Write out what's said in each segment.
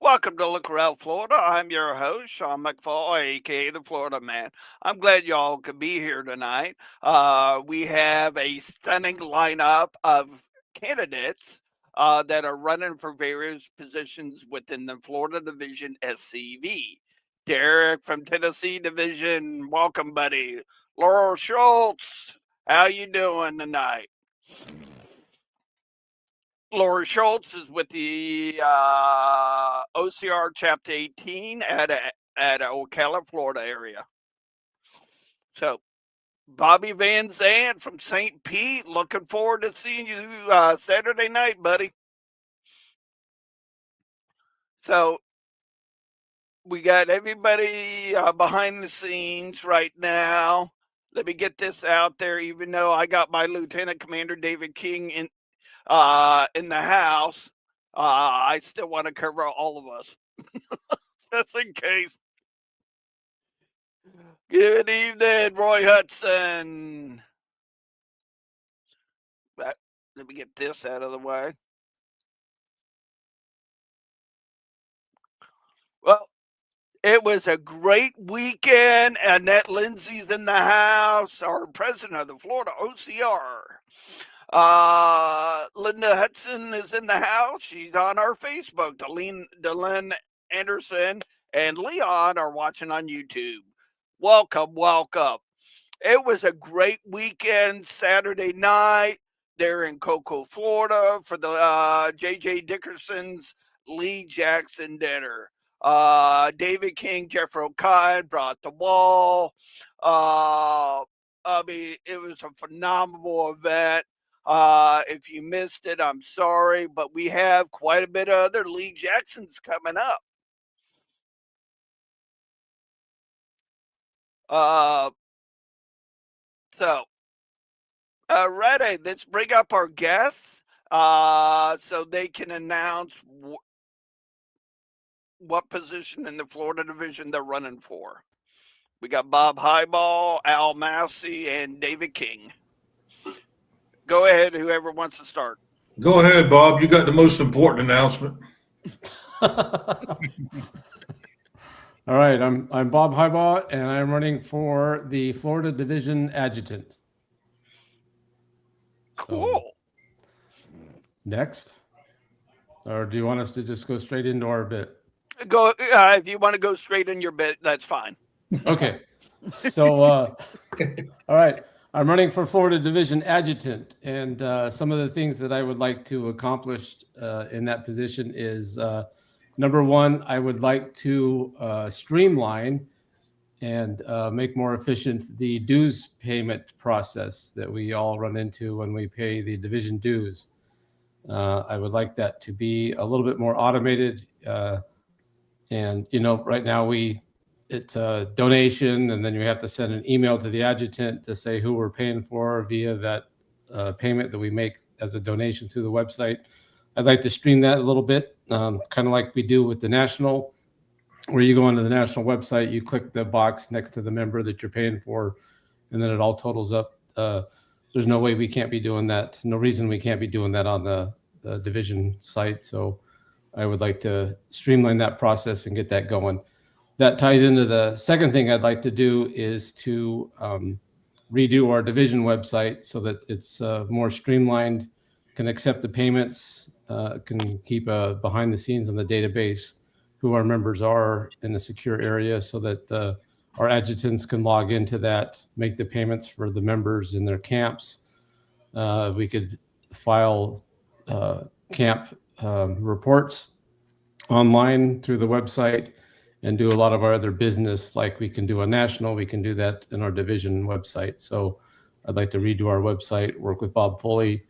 Welcome to Look Around Florida. I'm your host, Sean McFall, aka the Florida Man. I'm glad y'all could be here tonight. We have a stunning lineup of candidates that are running for various positions within the Florida Division SCV. Derek from Tennessee Division, welcome, buddy. Laurel Schultz, how you doing tonight? Laura Schultz is with the OCR Chapter 18 at Ocala, Florida area. So, Bobby Van Zandt from St. Pete, looking forward to seeing you Saturday night, buddy. So, we got everybody behind the scenes right now. Let me get this out there, even though I got my Lieutenant Commander David King in the house. I still want to cover all of us, just in case. Good evening, Roy Hudson. Let me get this out of the way. Well, it was a great weekend. Annette Lindsay's in the house, our president of the Florida OCR. Linda Hudson is in the house. She's on our Facebook. Delyn Anderson and Leon are watching on YouTube. Welcome, welcome. It was a great weekend Saturday night there in Cocoa, Florida for the J.J. Dickerson's Lee Jackson dinner. David King, Jeffrey O'Kine brought the wall. I mean, it was a phenomenal event. If you missed it, I'm sorry, but we have quite a bit of other Lee Jacksons coming up. So, ready, let's bring up our guests so they can announce what position in the Florida Division they're running for. We got Bob Highball, Al Massey, and David King. Go ahead, whoever wants to start. Go ahead, Bob. You got the most important announcement. All right, I'm Bob Highball, and I'm running for the Florida Division Adjutant. Cool. Next, or do you want us to just go straight into our bit? Go if you want to go straight in your bit, that's fine. Okay. So, all right, I'm running for Florida Division Adjutant, and some of the things that I would like to accomplish in that position is number one, I would like to streamline and make more efficient the dues payment process that we all run into when we pay the division dues. I would like that to be a little bit more automated. And, you know, right now it's a donation, and then you have to send an email to the adjutant to say who we're paying for via that payment that we make as a donation through the website. I'd like to stream that a little bit, kind of like we do with the national, where you go onto the national website, you click the box next to the member that you're paying for, and then it all totals up. There's no way we can't be doing that. No reason we can't be doing that on the division site. So I would like to streamline that process and get that going. That ties into the second thing I'd like to do is to redo our division website so that it's more streamlined, can accept the payments, can keep behind the scenes on the database who our members are in a secure area so that our adjutants can log into that, make the payments for the members in their camps. We could file camp reports online through the website and do a lot of our other business like we can do a national. We can do that in our division website. So I'd like to redo our website, work with Bob Foley,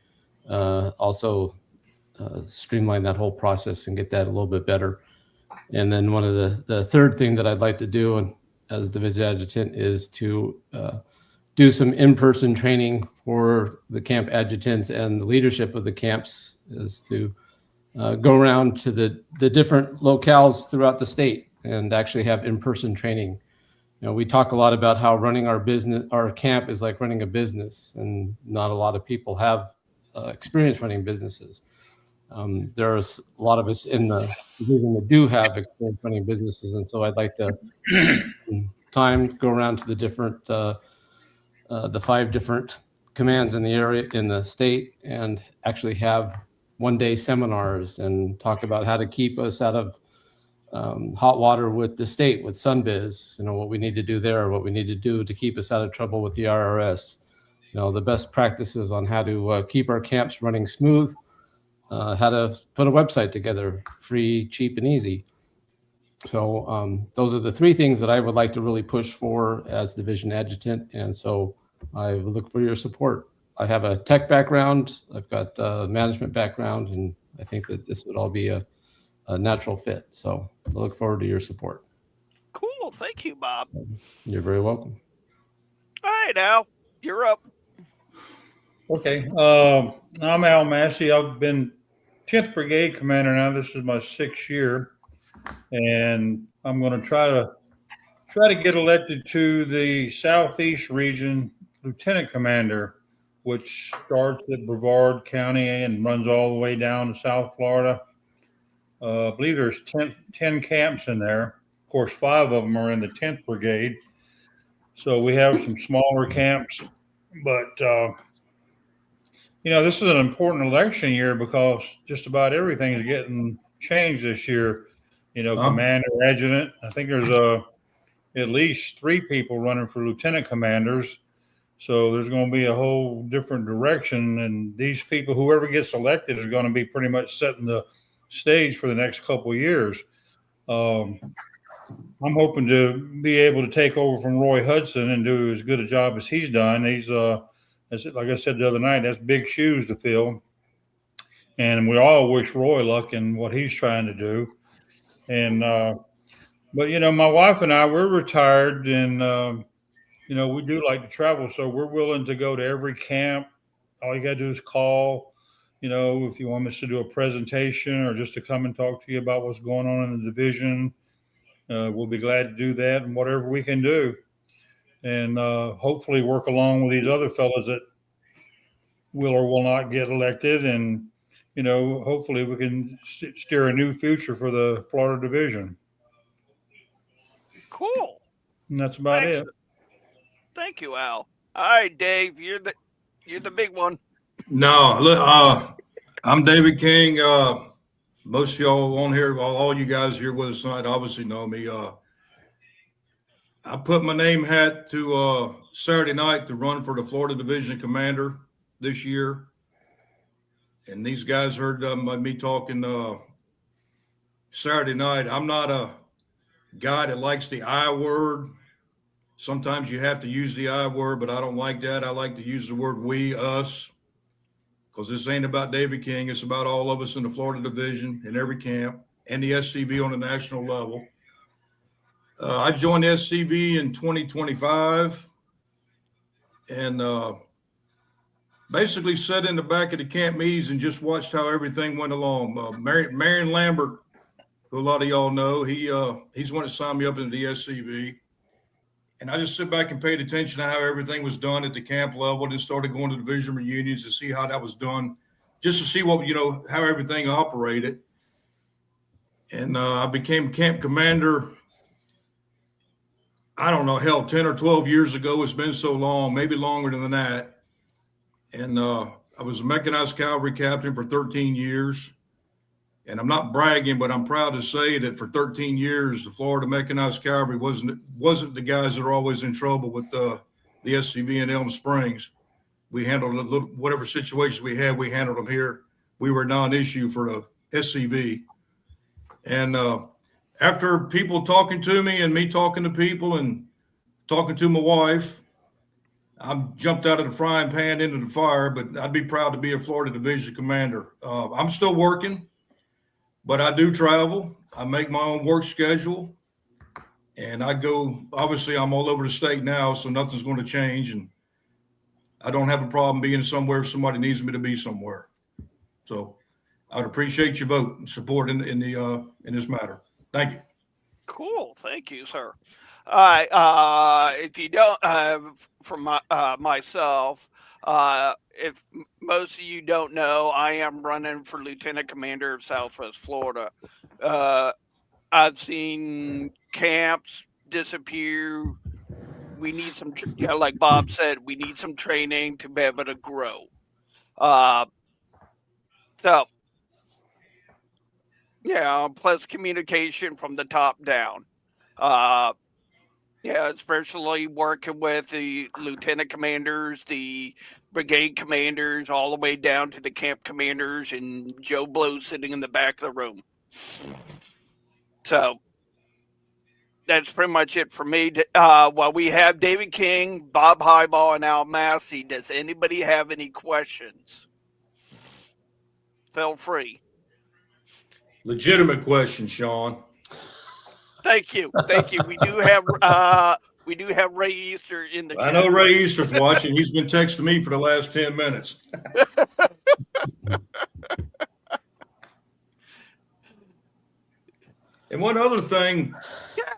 also streamline that whole process and get that a little bit better. And then one of the third thing that I'd like to do and as a division adjutant is to do some in-person training for the camp adjutants and the leadership of the camps, is to go around to the different locales throughout the state and actually have in-person training. You know, we talk a lot about how running our camp is like running a business, and not a lot of people have experience running businesses. There's a lot of us in the division that do have experience running businesses, and so I'd like to go around to the different, the 5 different commands in the area, in the state, and actually have one-day seminars and talk about how to keep us out of hot water with the state, with SunBiz, what we need to do there, what we need to do to keep us out of trouble with the IRS, the best practices on how to keep our camps running smooth, how to put a website together, free, cheap, and easy. So those are the 3 things that I would like to really push for as division adjutant. And so I would look for your support. I have a tech background, I've got a management background, and I think that this would all be a natural fit. So I look forward to your support. Cool. Thank you, Bob. You're very welcome. All right, Al, you're up. Okay. I'm Al Massey. I've been 10th Brigade Commander now. This is my 6th year. And I'm going to try to get elected to the Southeast Region Lieutenant Commander, which starts at Brevard County and runs all the way down to South Florida. I believe there's 10 camps in there. Of course, 5 of them are in the 10th Brigade. So we have some smaller camps. But, this is an important election year because just about everything is getting changed this year. Commander, adjutant. I think there's at least 3 people running for lieutenant commanders. So there's going to be a whole different direction. And these people, whoever gets elected, is going to be pretty much setting the stage for the next couple of years. I'm hoping to be able to take over from Roy Hudson and do as good a job as he's done. He's, like I said the other night, that's big shoes to fill. And we all wish Roy luck in what he's trying to do. And, but, my wife and I, we're retired and, we do like to travel. So we're willing to go to every camp. All you got to do is call, if you want us to do a presentation or just to come and talk to you about what's going on in the division. We'll be glad to do that and whatever we can do. And hopefully work along with these other fellows that will or will not get elected. And, hopefully we can steer a new future for the Florida Division. Cool. And that's about it. Thank you, Al. All right, Dave, you're the big one. No, look, I'm David King. Most of y'all on here, all you guys here with us tonight, obviously know me. I put my name hat to Saturday night to run for the Florida Division Commander this year. And these guys heard me talking Saturday night. I'm not a guy that likes the I word. Sometimes you have to use the I word, but I don't like that. I like to use the word we, us, because this ain't about David King. It's about all of us in the Florida Division, in every camp, and the SCV on a national level. I joined the SCV in 2025 and basically sat in the back of the camp meetings and just watched how everything went along. Marion Lambert, who a lot of y'all know, he's one that signed me up into the SCV. And I just sit back and paid attention to how everything was done at the camp level and started going to division reunions to see how that was done, just to see what, how everything operated. And I became camp commander, I don't know, 10 or 12 years ago. It's been so long, maybe longer than that. And I was a mechanized cavalry captain for 13 years. And I'm not bragging, but I'm proud to say that for 13 years, the Florida Mechanized Cavalry wasn't the guys that are always in trouble with the SCV in Elm Springs. We handled whatever situations we had, we handled them here. We were a non-issue for the SCV. And after people talking to me and me talking to people and talking to my wife, I jumped out of the frying pan into the fire, but I'd be proud to be a Florida Division Commander. I'm still working. But I do travel. I make my own work schedule. And I go, obviously, I'm all over the state now, so nothing's going to change. And I don't have a problem being somewhere if somebody needs me to be somewhere. So I would appreciate your vote and support in this matter. Thank you. Cool. Thank you, sir. All right. If you don't, for myself, if most of you don't know, I am running for Lieutenant Commander of Southwest Florida. I've seen camps disappear. We need some, like Bob said, we need some training to be able to grow. Uh, so, plus communication from the top down. Uh, Yeah, especially working with the lieutenant commanders, the brigade commanders, all the way down to the camp commanders and Joe Blow sitting in the back of the room. So that's pretty much it for me. While we have David King, Bob Highball, and Al Massey, does anybody have any questions? Feel free. Legitimate question, Sean. Thank you. We do have Ray Easter in the chat. I know Ray Easter's watching. He's been texting me for the last 10 minutes. And one other thing,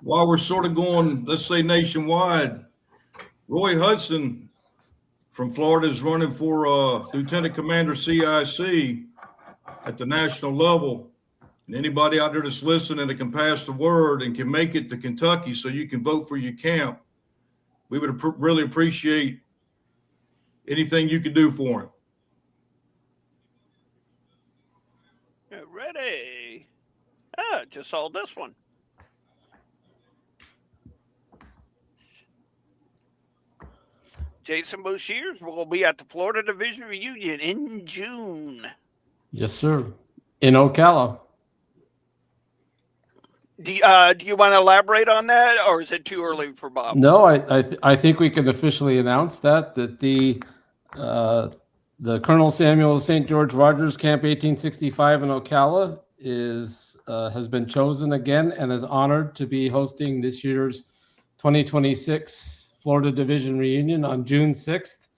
while we're sort of going, let's say nationwide, Roy Hudson from Florida is running for Lieutenant Commander CIC at the national level. And anybody out there that's listening that can pass the word and can make it to Kentucky so you can vote for your camp, we would really appreciate anything you could do for him. Ready. Just saw this one. Jason Boshears will be at the Florida Division reunion in June. Yes, sir. In Ocala. Do you want to elaborate on that, or is it too early for Bob? No, I think we can officially announce that the Colonel Samuel St. George Rogers Camp 1865 in Ocala has been chosen again and is honored to be hosting this year's 2026 Florida Division reunion on June 6th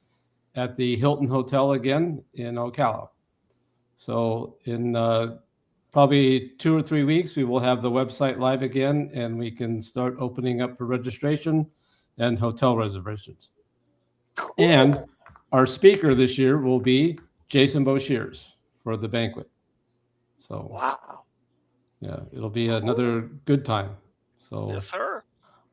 at the Hilton Hotel again in Ocala. So in probably 2 or 3 weeks, we will have the website live again, and we can start opening up for registration and hotel reservations. Cool. And our speaker this year will be Jason Boshears for the banquet. So, wow. Yeah, it'll be another good time. So, yes, sir.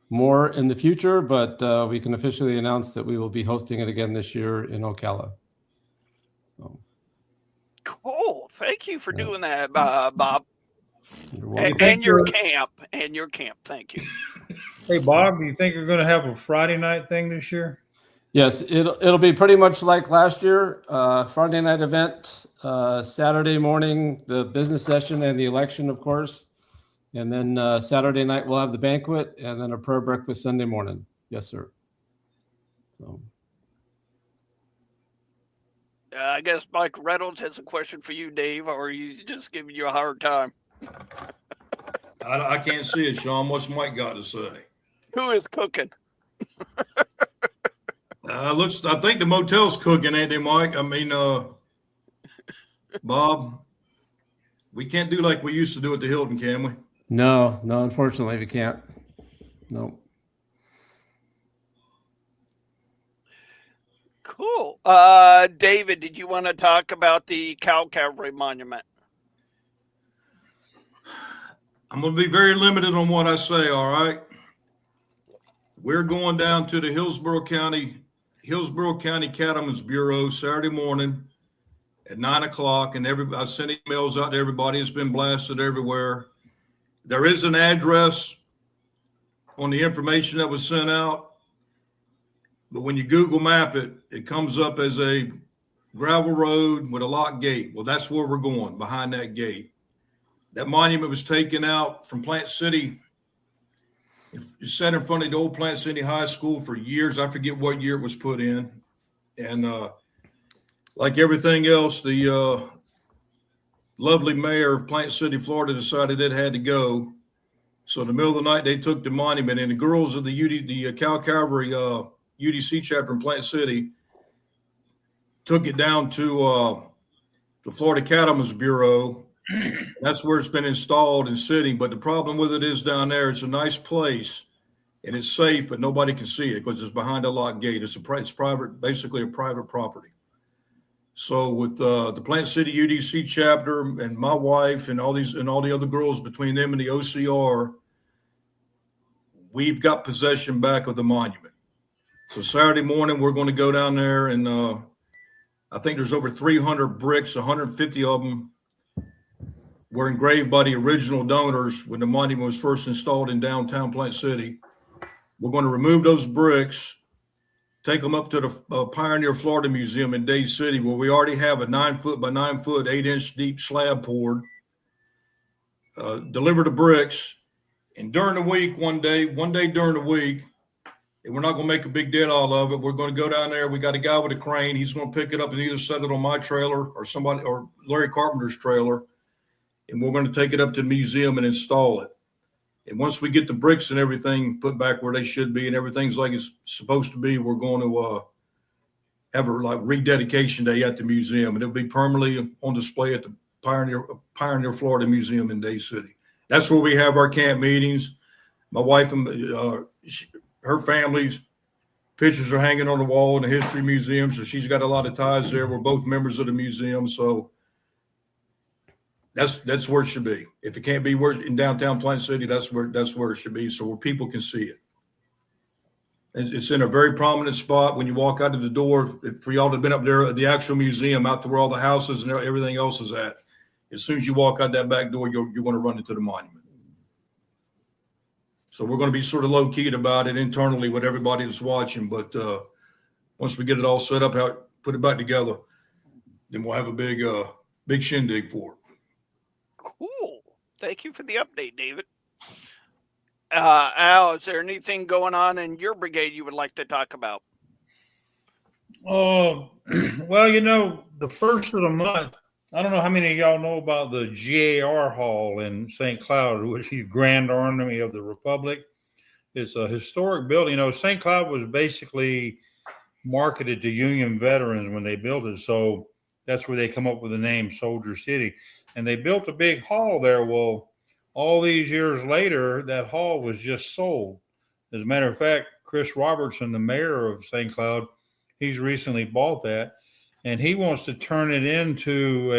More in the future, but we can officially announce that we will be hosting it again this year in Ocala. So. Cool. Thank you for doing that, Bob. And your camp. Thank you. Hey, Bob, do you think you're going to have a Friday night thing this year? Yes, it'll be pretty much like last year. Friday night event, Saturday morning, the business session and the election, of course. And then Saturday night, we'll have the banquet and then a prayer breakfast Sunday morning. Yes, sir. So. I guess Mike Reynolds has a question for you, Dave, or he's just giving you a hard time. I can't see it, Sean. What's Mike got to say? Who is cooking? I think the motel's cooking, ain't they, Mike? I mean, Bob, we can't do like we used to do at the Hilton, can we? No, unfortunately, we can't. No. Cool. David, did you want to talk about the Cavalry Monument? I'm going to be very limited on what I say, all right? We're going down to the Hillsborough County Cattlemen's Bureau Saturday morning at 9 o'clock, and I sent emails out to everybody. It's been blasted everywhere. There is an address on the information that was sent out, but when you Google map it, it comes up as a gravel road with a locked gate. Well, that's where we're going, behind that gate. That monument was taken out from Plant City. It sat in front of the old Plant City High School for years. I forget what year it was put in. And like everything else, the lovely mayor of Plant City, Florida, decided it had to go. So in the middle of the night, they took the monument, and the girls of the Cal Cavalry UDC chapter in Plant City took it down to the Florida Cattlemen's Bureau. That's where it's been installed and sitting. But the problem with it is down there, it's a nice place, and it's safe, but nobody can see it because it's behind a locked gate. It's private, basically a private property. So with the Plant City UDC chapter and my wife and all the other girls, between them and the OCR, we've got possession back of the monument. So Saturday morning, we're going to go down there, and I think there's over 300 bricks. 150 of them were engraved by the original donors when the monument was first installed in downtown Plant City. We're going to remove those bricks, take them up to the Pioneer Florida Museum in Dade City, where we already have a 9 foot by 9 foot, 8-inch deep slab poured. Deliver the bricks, and during the week, one day during the week, and we're not going to make a big deal out of it. We're going to go down there. We got a guy with a crane. He's going to pick it up and either set it on my trailer or Larry Carpenter's trailer, and we're going to take it up to the museum and install it. And once we get the bricks and everything put back where they should be and everything's like it's supposed to be, we're going to have a rededication day at the museum, and it'll be permanently on display at the Pioneer Florida Museum in Dade City. That's where we have our camp meetings. My wife and her family's pictures are hanging on the wall in the History Museum, so she's got a lot of ties there. We're both members of the museum, so that's where it should be. If it can't be in downtown Plant City, that's where it should be, so where people can see it. It's in a very prominent spot when you walk out of the door. For y'all that have been up there at the actual museum, out to where all the houses and everything else is at, as soon as you walk out that back door, you're going to run into the monument. So we're going to be sort of low-keyed about it internally with everybody that's watching, but once we get it all set up, put it back together, then we'll have a big shindig for it. Cool. Thank you for the update, David. Al, is there anything going on in your brigade you would like to talk about? Well, the first of the month, I don't know how many of y'all know about the GAR Hall in St. Cloud, which is Grand Army of the Republic. It's a historic building. St. Cloud was basically marketed to Union veterans when they built it. So that's where they come up with the name Soldier City. And they built a big hall there. Well, all these years later, that hall was just sold. As a matter of fact, Chris Robertson, the mayor of St. Cloud, he's recently bought that. And he wants to turn it into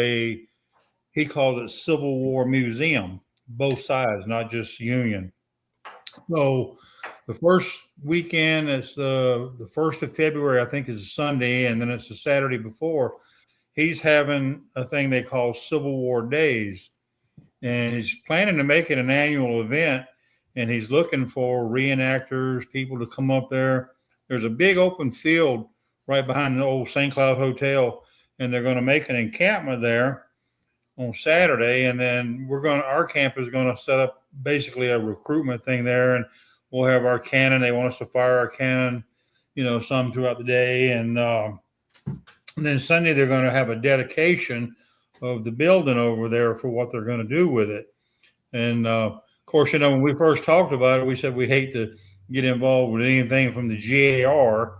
he calls it Civil War Museum, both sides, not just Union. So the first weekend, it's the 1st of February, I think is a Sunday, and then it's the Saturday before. He's having a thing they call Civil War Days. And he's planning to make it an annual event, and he's looking for reenactors, people to come up there. There's a big open field right behind the old St. Cloud Hotel, and they're going to make an encampment there on Saturday, and then our camp is going to set up basically a recruitment thing there, and we'll have our cannon. They want us to fire our cannon, some throughout the day, and then Sunday they're going to have a dedication of the building over there for what they're going to do with it. And of course, when we first talked about it, we said we hate to get involved with anything from the GAR,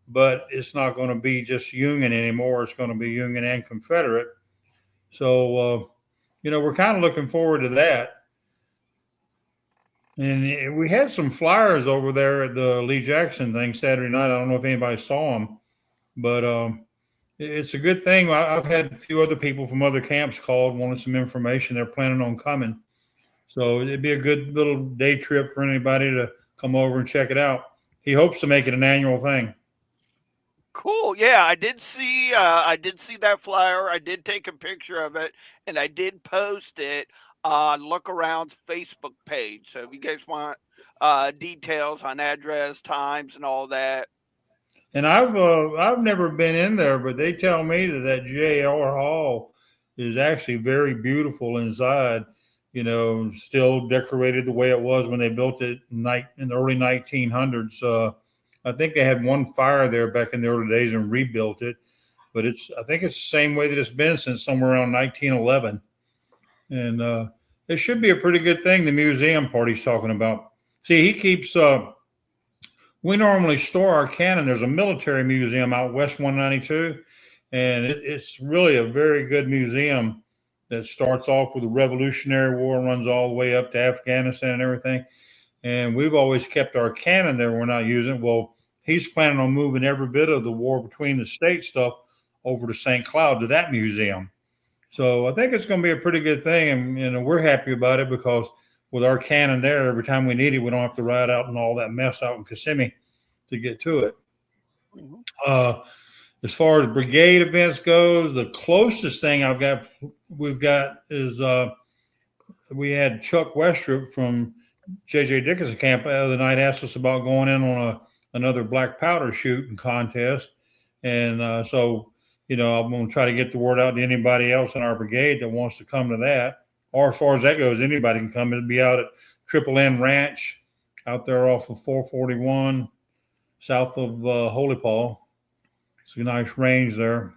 but it's not going to be just Union anymore. It's going to be Union and Confederate. So, we're kind of looking forward to that. And we had some flyers over there at the Lee Jackson thing Saturday night. I don't know if anybody saw them, but it's a good thing. I've had a few other people from other camps called, wanted some information. They're planning on coming. So it'd be a good little day trip for anybody to come over and check it out. He hopes to make it an annual thing. Cool. Yeah, I did see that flyer. I did take a picture of it, and I did post it on Look Around's Facebook page. So if you guys want details on address, times, and all that. And I've never been in there, but they tell me that JR Hall is actually very beautiful inside. Still decorated the way it was when they built it in the early 1900s. I think they had one fire there back in the early days and rebuilt it, but I think it's the same way that it's been since somewhere around 1911. And it should be a pretty good thing, the museum part he's talking about. See, he keeps, we normally store our cannon. There's a military museum out West 192, and it's really a very good museum that starts off with the Revolutionary War, runs all the way up to Afghanistan and everything. and we've always kept our cannon there. We're not using it. Well, he's planning on moving every bit of the war between the state stuff over to St. Cloud to that museum. So I think it's going to be a pretty good thing, and we're happy about it because with our cannon there, every time we need it, we don't have to ride out and all that mess out in Kissimmee to get to it. As far as brigade events goes, the closest thing we've got is we had Chuck Westrup from J.J. Dickinson camp the other night asked us about going in on another black powder shooting contest, and so I'm going to try to get the word out to anybody else in our brigade that wants to come to that. Or as far as that goes, anybody can come. It'll be out at Triple N Ranch out there off of 441 south of Holy Paul. It's a nice range there.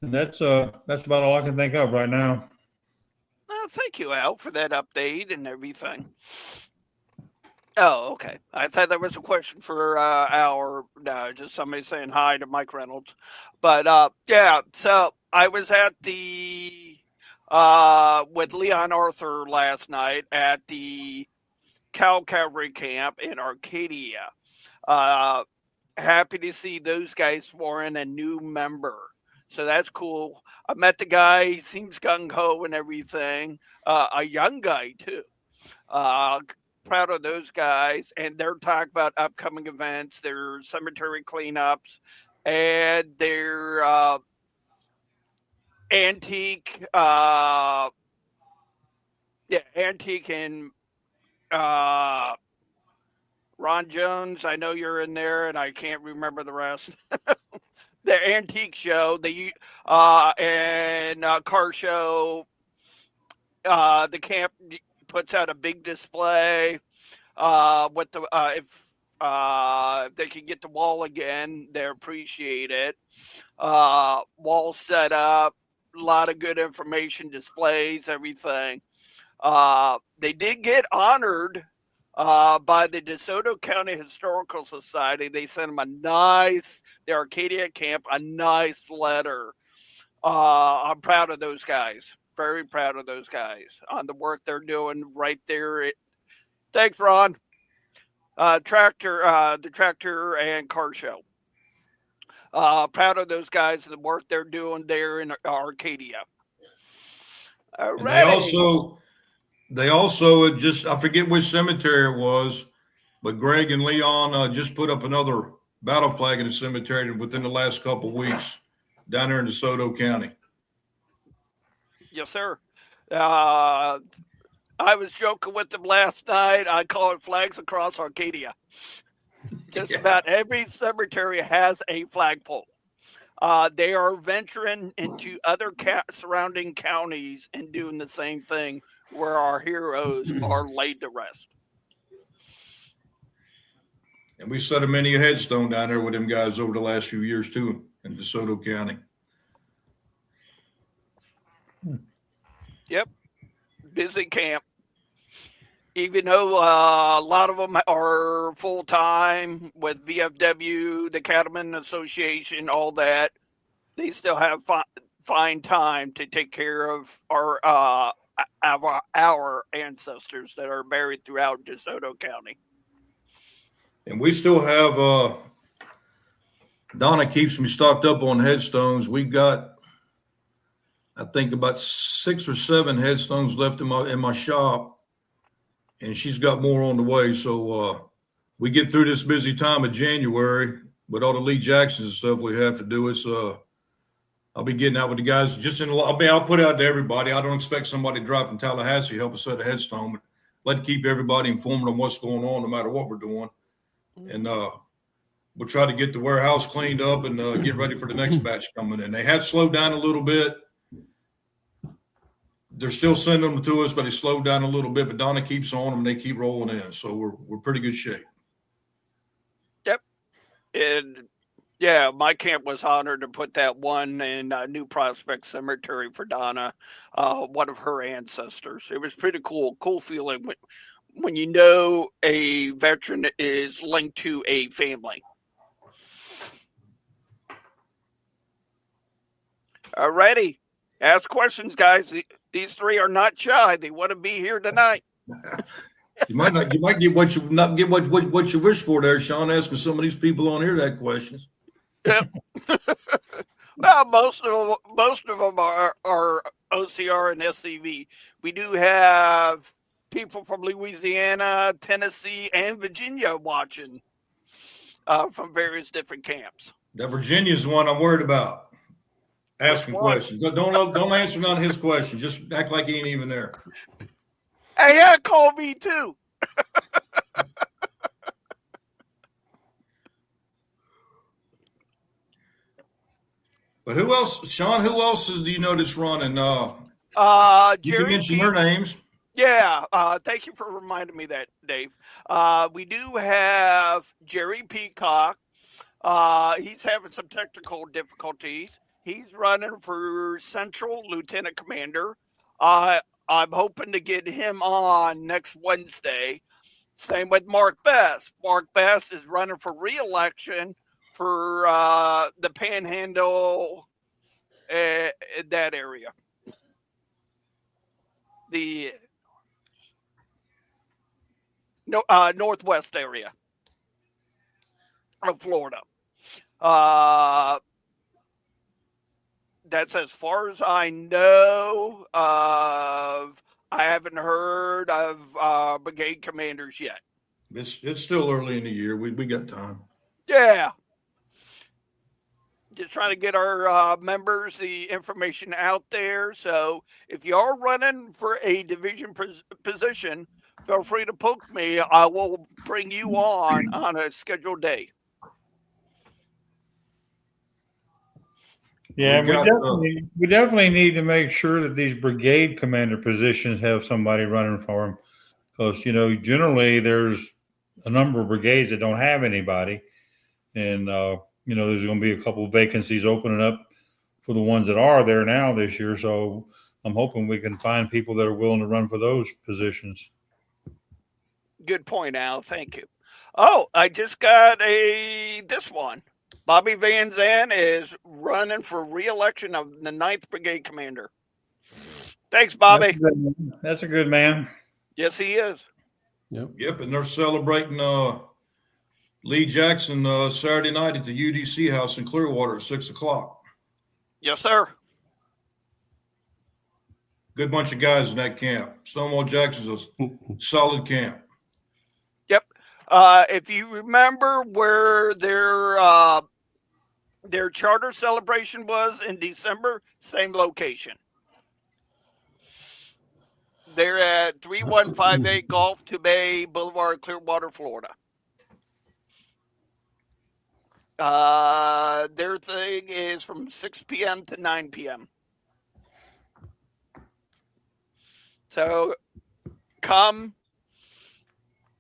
And that's about all I can think of right now. Thank you, Al, for that update and everything. Oh, okay. I thought there was a question for Al or just somebody saying hi to Mike Reynolds. But yeah, so I was at the with Leon Arthur last night at the Cal Cavalry Camp in Arcadia. Happy to see those guys sworn a new member. So that's cool. I met the guy. He seems gung-ho and everything. A young guy, too. Proud of those guys. And they're talking about upcoming events, their cemetery cleanups, and their antique and Ron Jones, I know you're in there, and I can't remember the rest. The antique show, and car show. The camp puts out a big display. With the if they can get the wall again, they appreciate it. Wall set up, a lot of good information, displays, everything. They did get honored by the DeSoto County Historical Society. They sent them the Arcadia camp, a nice letter. I'm proud of those guys. Very proud of those guys on the work they're doing right there. Thanks, Ron. The tractor and car show. Proud of those guys and the work they're doing there in Arcadia. They also just, I forget which cemetery it was, but Greg and Leon just put up another battle flag in the cemetery within the last couple of weeks down there in DeSoto County. Yes, sir. I was joking with them last night. I call it Flags Across Arcadia. Just about every cemetery has a flagpole. They are venturing into other surrounding counties and doing the same thing where our heroes are laid to rest. And we set a many a headstone down there with them guys over the last few years too in DeSoto County. Yep. Busy camp. Even though a lot of them are full-time with VFW, the Cattlemen Association, all that, they still have find time to take care of our ancestors that are buried throughout DeSoto County. And we still have, Donna keeps me stocked up on headstones. We've got, I think, about 6 or 7 headstones left in my shop. And she's got more on the way. So we get through this busy time of January with all the Lee Jacksons and stuff we have to do. It's I'll be getting out with the guys I'll put it out to everybody. I don't expect somebody to drive from Tallahassee to help us set a headstone, but let keep everybody informed on what's going on no matter what we're doing. And we'll try to get the warehouse cleaned up and get ready for the next batch coming in. They have slowed down a little bit. They're still sending them to us, but they slowed down a little bit. But Donna keeps on them; and they keep rolling in. So we're pretty good shape. Yep, and yeah, my camp was honored to put that one in New Prospect Cemetery for Donna, one of her ancestors. It was pretty cool. Cool feeling when you know a veteran is linked to a family. Alrighty, ask questions, guys. These 3 are not shy. They want to be here tonight. You might get what you not get what you wish for there, Sean, asking some of these people on here that questions. Yep. Well, most of them are OCR and SCV. We do have people from Louisiana, Tennessee, and Virginia watching from various different camps. That Virginia's the one I'm worried about. Asking questions. Don't answer none of his questions. Just act like he ain't even there. Hey, yeah, call me too. But who else, Sean? Who else do you know that's running? You can Jerry mention their names. Yeah, thank you for reminding me that, Dave. We do have Jerry Peacock. He's having some technical difficulties. He's running for Central Lieutenant Commander. I'm hoping to get him on next Wednesday. Same with Mark Best. Mark Best is running for re-election for the Panhandle, that area. The northwest area of Florida. That's as far as I know of. I haven't heard of brigade commanders yet. It's still early in the year. We got time. Yeah. Just trying to get our members the information out there. So if you are running for a division position, feel free to poke me. I will bring you on a scheduled day. Yeah, we definitely need to make sure that these brigade commander positions have somebody running for them, because generally there's a number of brigades that don't have anybody, and there's going to be a couple of vacancies opening up for the ones that are there now this year. So I'm hoping we can find people that are willing to run for those positions. Good point, Al. Thank you. Oh, I just got this one. Bobby Van Zandt is running for re-election of the 9th Brigade Commander. Thanks, Bobby. That's a good man. Yes, he is. Yep, and they're celebrating Lee Jackson Saturday night at the UDC house in Clearwater at 6:00. Yes, sir. Good bunch of guys in that camp. Stonewall Jackson's a solid camp. Yep. If you remember where their charter celebration was in December, same location. They're at 3158 Gulf to Bay Boulevard, Clearwater, Florida. Their thing is from 6 p.m. to 9 p.m. So come,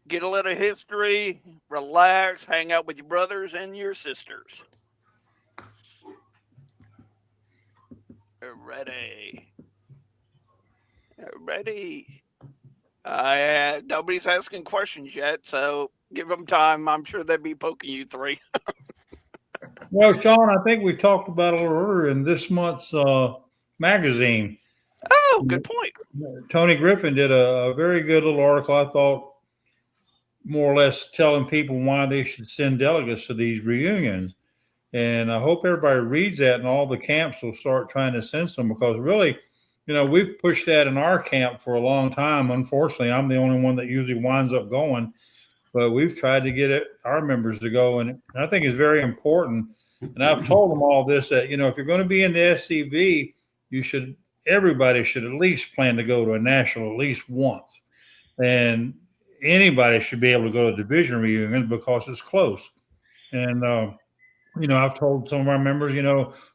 get a little history, relax, hang out with your brothers and your sisters. Ready. Nobody's asking questions yet, so give them time. I'm sure they'll be poking you three. Well, Sean, I think we talked about it a little earlier in this month's magazine. Oh, good point. Tony Griffin did a very good little article, I thought, more or less telling people why they should send delegates to these reunions. And I hope everybody reads that, and all the camps will start trying to send some, because really, we've pushed that in our camp for a long time. Unfortunately, I'm the only one that usually winds up going, but we've tried to get our members to go. And I think it's very important. And I've told them all this, that, if you're going to be in the SCV, everybody should at least plan to go to a national at least once. And anybody should be able to go to division reunions because it's close. And, I've told some of our members,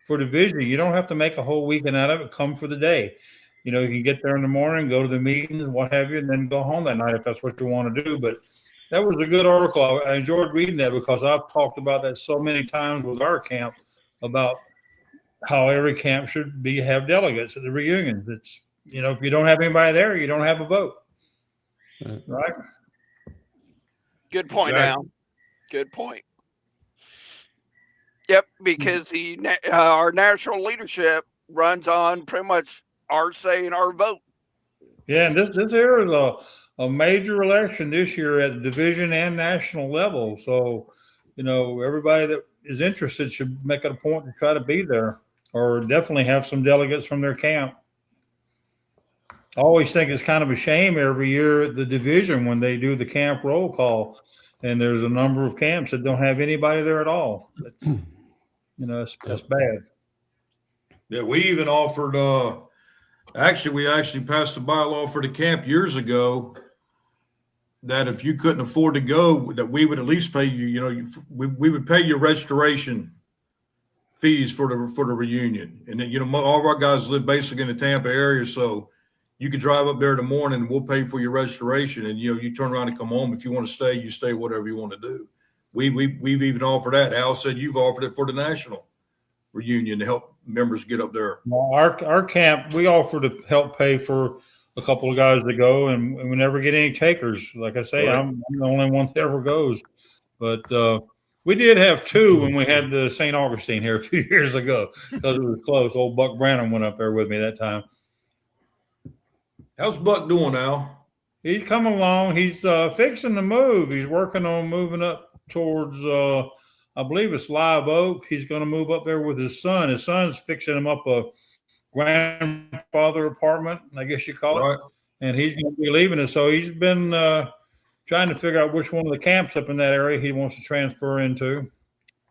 for division, you don't have to make a whole weekend out of it. Come for the day. You can get there in the morning, go to the meetings, what have you, and then go home that night if that's what you want to do. But that was a good article. I enjoyed reading that, because I've talked about that so many times with our camp about how every camp should have delegates at the reunions. It's, if you don't have anybody there, you don't have a vote. Right? Good point, Al. Good point. Yep, because our national leadership runs on pretty much our say and our vote. Yeah, and this here is a major election this year at the division and national level. So, everybody that is interested should make it a point to try to be there, or definitely have some delegates from their camp. I always think it's kind of a shame every year at the division when they do the camp roll call, and there's a number of camps that don't have anybody there at all. That's bad. Yeah, we even offered. We actually passed a bylaw for the camp years ago that if you couldn't afford to go, that we would at least pay you. We would pay your restoration fees for the reunion, and then all of our guys live basically in the Tampa area, so you could drive up there in the morning and we'll pay for your restoration, and you turn around and come home. If you want to stay, you stay. Whatever you want to do. We've even offered that. Al said you've offered it for the national reunion to help members get up there. Well, our camp, we offer to help pay for a couple of guys to go, and we never get any takers. Like I say, right. I'm the only one that ever goes. But we did have two when we had the St. Augustine here a few years ago because it was close. Old Buck Branham went up there with me that time. How's Buck doing now? He's coming along. He's fixing to move. He's working on moving up towards I believe it's Live Oak. He's going to move up there with his son. His son's fixing him up a grandfather apartment, I guess you call it. And he's going to be leaving it. So he's been trying to figure out which one of the camps up in that area he wants to transfer into.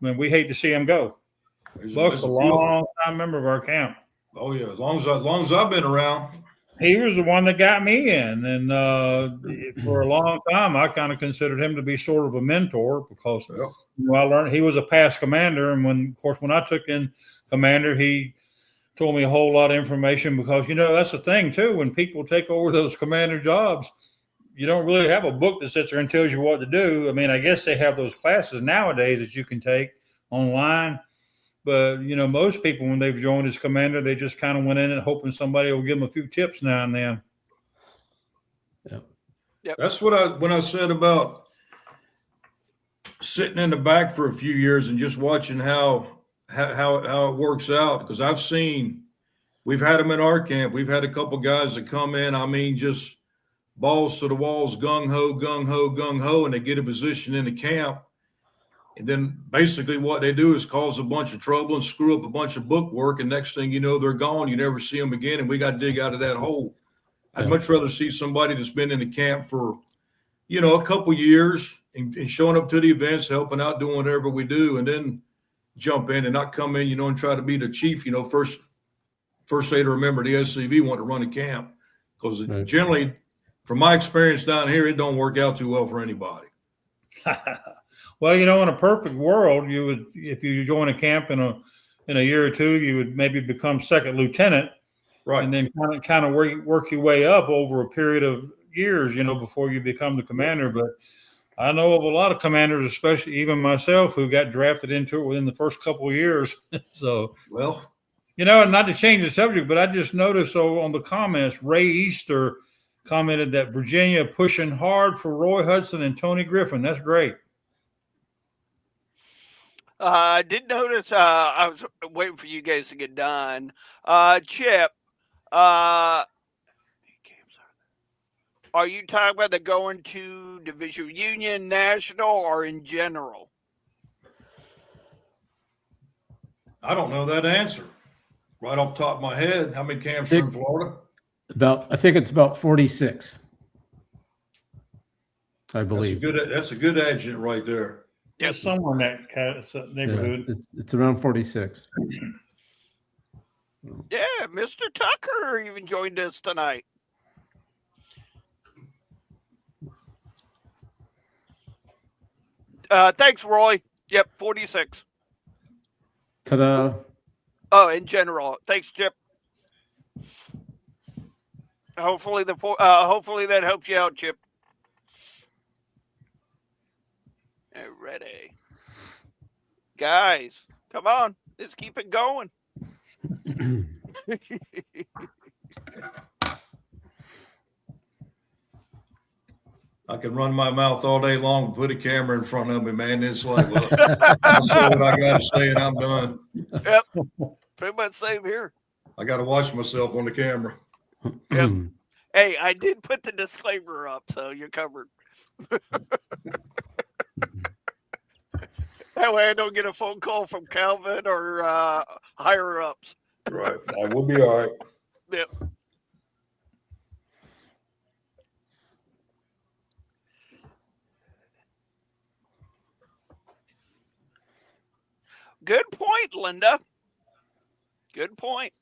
I mean, we hate to see him go. Buck's a long-time member of our camp. Oh, yeah. As long as I've been around. He was the one that got me in. And for a long time, I kind of considered him to be sort of a mentor because I learned he was a past commander. And when I took in commander, he told me a whole lot of information because, that's the thing, too. When people take over those commander jobs, you don't really have a book that sits there and tells you what to do. I mean, I guess they have those classes nowadays that you can take online. But, most people, when they've joined as commander, they just kind of went in and hoping somebody will give them a few tips now and then. Yep. That's when I said about sitting in the back for a few years and just watching how it works out. Because we've had them in our camp. We've had a couple guys that come in, just balls to the walls, gung-ho, gung-ho, gung-ho, and they get a position in the camp. And then basically what they do is cause a bunch of trouble and screw up a bunch of book work. And next thing you know, they're gone. You never see them again. And we got to dig out of that hole. I'd much rather see somebody that's been in the camp for, a couple years and showing up to the events, helping out, doing whatever we do, and then jump in and not come in, and try to be the chief, first day to remember the SCV want to run a camp. Because generally, from my experience down here, it don't work out too well for anybody. Well, in a perfect world, you would, if you join a camp in a year or two, you would maybe become second lieutenant, right? And then kind of work your way up over a period of years, before you become the commander. But I know of a lot of commanders, especially even myself, who got drafted into it within the first couple of years. So, and not to change the subject, but I just noticed on the comments, Ray Easter commented that Virginia pushing hard for Roy Hudson and Tony Griffin. That's great. I did notice, I was waiting for you guys to get done. Chip, are you talking about the going to Division Union, National, or in general? I don't know that answer right off the top of my head. How many camps are in Florida? I think it's about 46. I believe. That's a good adjunct right there. Yeah, somewhere in that neighborhood. Yeah, it's around 46. Yeah, Mr. Tucker even joined us tonight. Thanks, Roy. Yep, 46. Ta-da. Oh, in general. Thanks, Chip. Hopefully that helps you out, Chip. Alrighty. Guys, come on. Let's keep it going. I can run my mouth all day long and put a camera in front of me, man. It's like, well, I'll say what I got to say and I'm done. Yep. Pretty much same here. I got to watch myself on the camera. Yep. Hey, I did put the disclaimer up, so you're covered. That way I don't get a phone call from Calvin or higher ups. Right. That will be all right. Yep. Good point, Linda. Good point.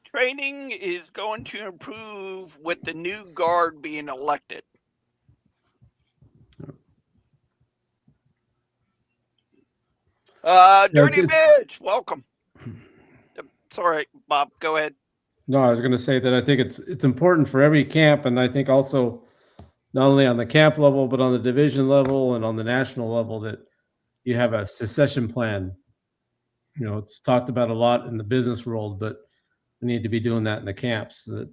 Training is going to improve with the new guard being elected. Dirty Bitch, welcome. Sorry, Bob, go ahead. No, I was going to say that I think it's important for every camp, and I think also not only on the camp level, but on the division level and on the national level, that you have a succession plan. You know, it's talked about a lot in the business world, but we need to be doing that in the camps, so that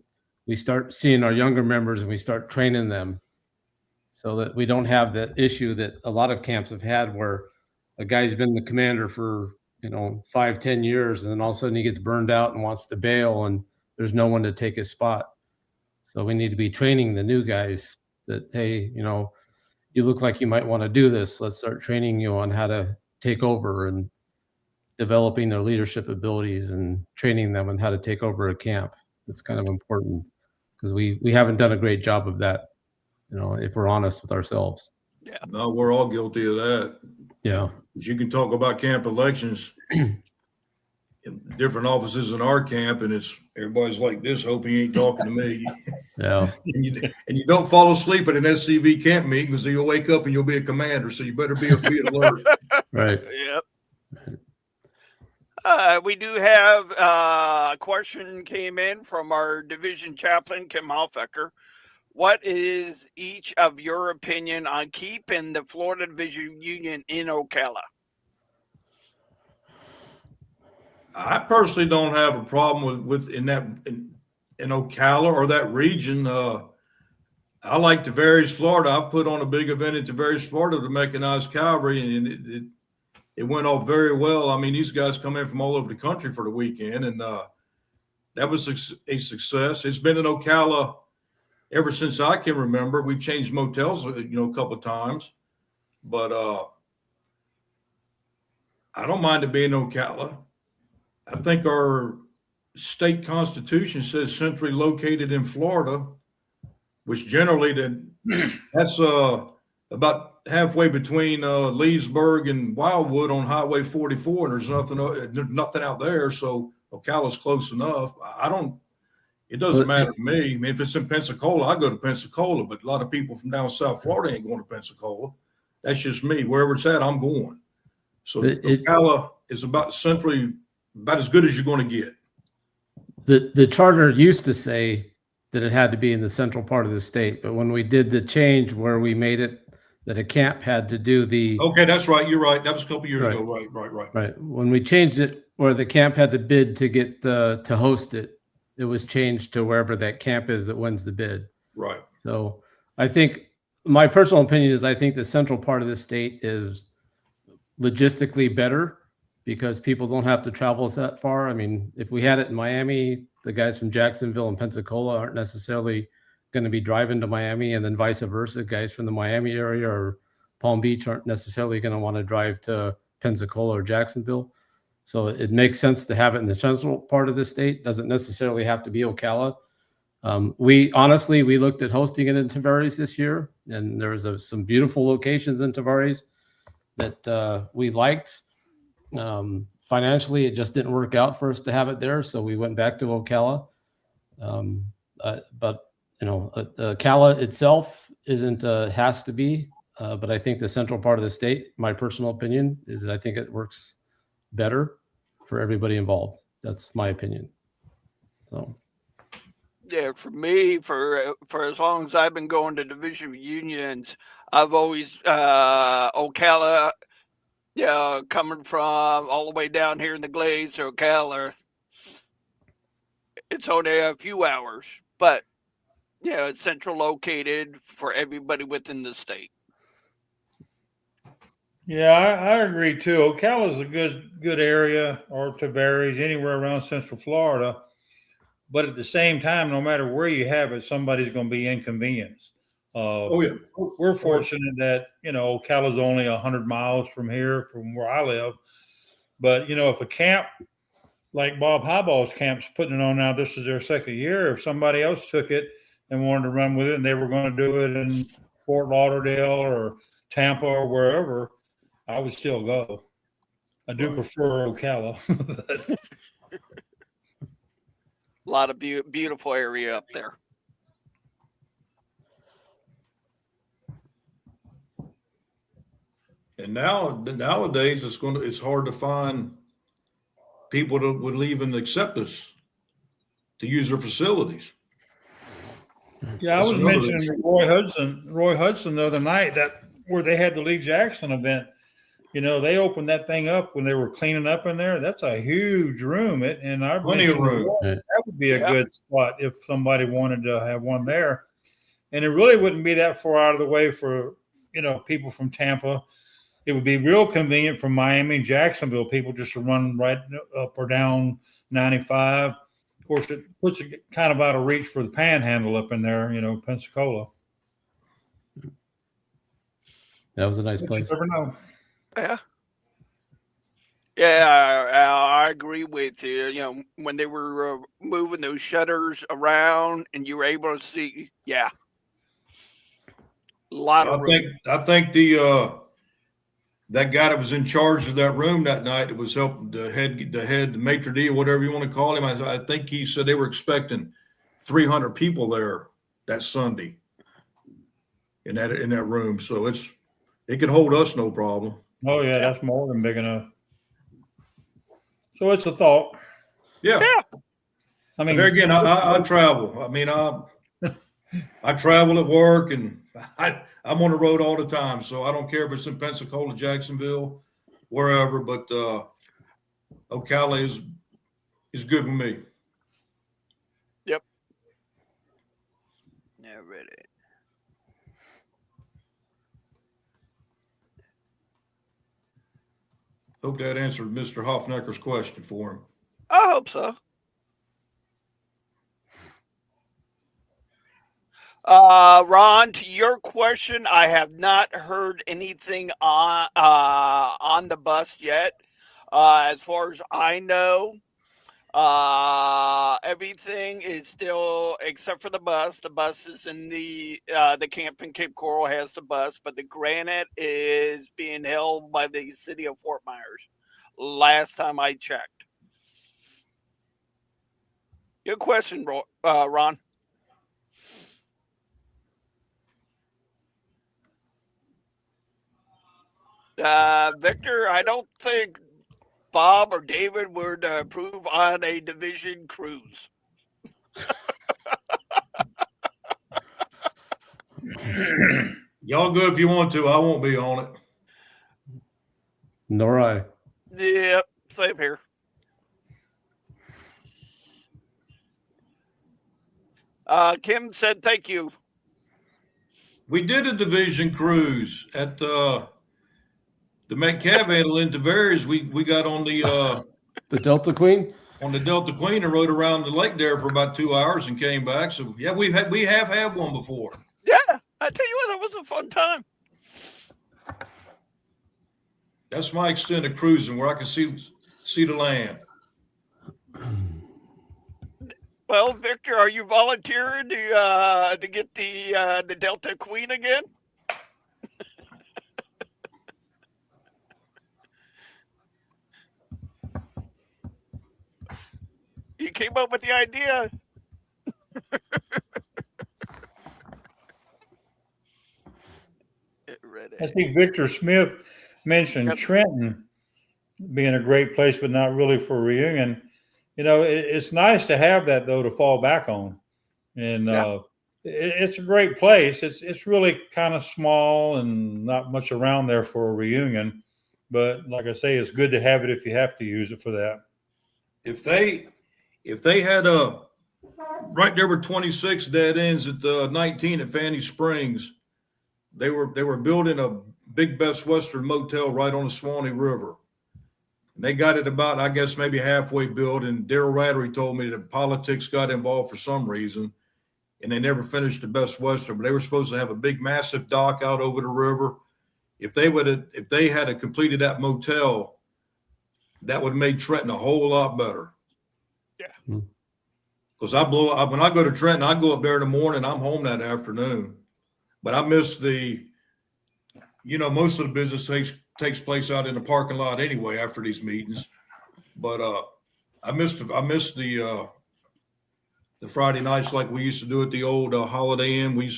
we start seeing our younger members and we start training them, so that we don't have that issue that a lot of camps have had, where a guy's been the commander for 5-10 years, and then all of a sudden he gets burned out and wants to bail, and there's no one to take his spot. So we need to be training the new guys that, hey, you look like you might want to do this. Let's start training you on how to take over, and developing their leadership abilities and training them on how to take over a camp. It's kind of important, because we haven't done a great job of that, if we're honest with ourselves. Yeah. No, we're all guilty of that. Yeah. But you can talk about camp elections in different offices in our camp, and everybody's like this, hoping he ain't talking to me. Yeah. and you don't fall asleep at an SCV camp meeting, because you'll wake up and you'll be a commander, so you better be alert. Right. Yep. We do have a question came in from our division chaplain, Kim Hoffecker. What is each of your opinion on keeping the Florida Division Union in Ocala? I personally don't have a problem with in Ocala or that region. I like Tavares, Florida. I've put on a big event at Tavares, Florida, to mechanized cavalry, and it went off very well. I mean, these guys come in from all over the country for the weekend, and that was a success. It's been in Ocala ever since I can remember. We've changed motels, a couple of times, but I don't mind it being in Ocala. I think our state constitution says centrally located in Florida, which generally that's about halfway between Leesburg and Wildwood on Highway 44, and there's nothing out there, so Ocala's close enough. It doesn't matter to me. I mean, if it's in Pensacola, I go to Pensacola, but a lot of people from down South Florida ain't going to Pensacola. That's just me. Wherever it's at, I'm going. So Ocala is about as good as you're going to get. The charter used to say that it had to be in the central part of the state, but when we did the change where we made it that a camp had to do the... Okay, that's right. You're right. That was a couple years ago. Right. Right. When we changed it where the camp had to bid to get to host it, it was changed to wherever that camp is that wins the bid. Right. So I think my personal opinion is I think the central part of the state is logistically better, because people don't have to travel that far. I mean, if we had it in Miami, the guys from Jacksonville and Pensacola aren't necessarily going to be driving to Miami, and then vice versa. Guys from the Miami area or Palm Beach aren't necessarily going to want to drive to Pensacola or Jacksonville. So it makes sense to have it in the central part of the state. Doesn't necessarily have to be Ocala. We looked at hosting it in Tavares this year, and there was some beautiful locations in Tavares that we liked. Financially, it just didn't work out for us to have it there, so we went back to Ocala. But Ocala itself isn't has to be, but I think the central part of the state, my personal opinion, is that I think it works better for everybody involved. That's my opinion. So. Yeah, for me, for as long as I've been going to division unions, I've always Ocala. Yeah, coming from all the way down here in the Glades or Ocala, it's only a few hours, but it's central located for everybody within the state. Yeah, I agree too. Ocala is a good area, or Tavares, anywhere around Central Florida. but at the same time, no matter where you have it, somebody's going to be inconvenienced. Oh yeah, We're fortunate that, Ocala's only 100 miles from here, from where I live. But, if a camp like Bob Highball's camp's putting it on now, this is their second year. If somebody else took it and wanted to run with it and they were going to do it in Fort Lauderdale or Tampa or wherever, I would still go. I do prefer Ocala. A lot of beautiful area up there. and nowadays it's hard to find people that would even accept us to use their facilities. Yeah, I That's was another mentioning issue. Roy Hudson the other night, that where they had the Lee Jackson event. They opened that thing up when they were cleaning up in there. That's a huge room. Plenty of room. That would be a good spot if somebody wanted to have one there. And it really wouldn't be that far out of the way for, people from Tampa. It would be real convenient from Miami and Jacksonville people just to run right up or down 95. Of course, it puts it kind of out of reach for the panhandle up in there, Pensacola. That was a nice But place. you never know. Yeah. Yeah, I agree with you. When they were moving those shutters around and you were able to see, a lot of room. I think the that guy that was in charge of that room that night, it was helping the head maitre d' or whatever you want to call him. I think he said they were expecting 300 people there that Sunday in that room. So it could hold us no problem. Oh yeah, that's more than big enough. So it's a thought. Yeah. I mean, But there again, I travel. I mean, I travel at work, and I'm on the road all the time. So I don't care if it's in Pensacola, Jacksonville, wherever. But Ocala is good with me. Yep. Yeah, read it. Hope that answered Mr. Hoffnecker's question for him. I hope so. Ron, to your question, I have not heard anything on the bus yet. As far as I know, everything is still, except for the bus. The bus is in the camp in Cape Coral has the bus, but the granite is being held by the city of Fort Myers. Last time I checked. Good question, Ron. Victor, I don't think Bob or David would approve on a division cruise. Y'all go if you want to. I won't be on it. Nor I. Yep, same here. Kim said thank you. We did a division cruise at the McCavan in Tavares. We got on the Delta Queen. On the Delta Queen and rode around the lake there for about 2 hours and came back. So yeah, we have had one before. Yeah, I tell you what, that was a fun time. That's my extent of cruising, where I can see the land. Well, Victor, are you volunteering to get the Delta Queen again? You came up with the idea. I see Victor Smith mentioned Trenton being a great place, but not really for a reunion. It's nice to have that, though, to fall back on. And it's a great place. It's really kind of small and not much around there for a reunion. But like I say, it's good to have it if you have to use it for that. If they had right there were 26 dead ends at 19 at Fanny Springs. They were building a big Best Western motel right on the Swanee River. And they got it about, I guess, maybe halfway built. And Daryl Rattery told me that politics got involved for some reason, and they never finished the Best Western. But they were supposed to have a big, massive dock out over the river. If they had completed that motel, that would have made Trenton a whole lot better. Yeah. Because when I go to Trenton, I go up there in the morning. I'm home that afternoon. But I miss most of the business takes place out in the parking lot anyway after these meetings. But I missed the Friday nights like we used to do at the old Holiday Inn.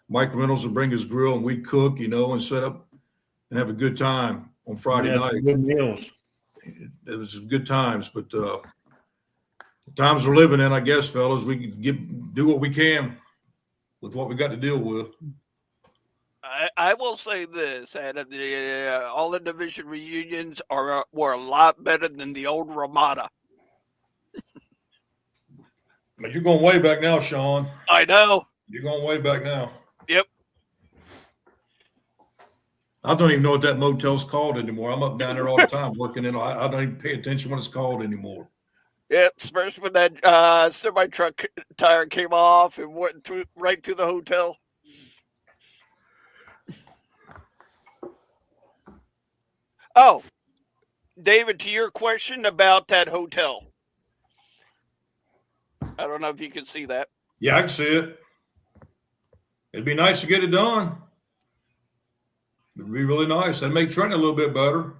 Mike Reynolds would bring his grill and we'd cook, and set up and have a good time on Friday night. Good meals. It was good times, but the times we're living in, I guess, fellas, we can do what we can with what we got to deal with. I will say this: out of all the division reunions were a lot better than the old Ramada. But you're going way back now, Sean. I know. You're going way back now. Yep. I don't even know what that motel's called anymore. I'm up down there all the time working in. I don't even pay attention what it's called anymore. Yep, especially when that semi truck tire came off and went right through the hotel. Oh, David, to your question about that hotel. I don't know if you can see that. Yeah, I can see it. It'd be nice to get it done. It'd be really nice. That'd make Trenton a little bit better.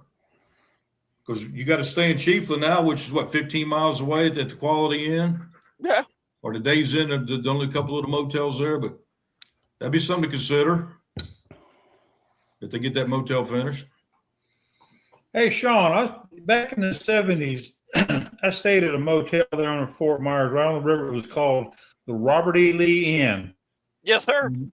Because you got to stay in Chiefland now, which is 15 miles away at the Quality Inn? Yeah. Or the Days Inn, the only couple of the motels there, but that'd be something to consider if they get that motel finished. Hey, Sean, back in the 70s, I stayed at a motel there on Fort Myers, right on the river. It was called the Robert E. Lee Inn. Yes, sir. Do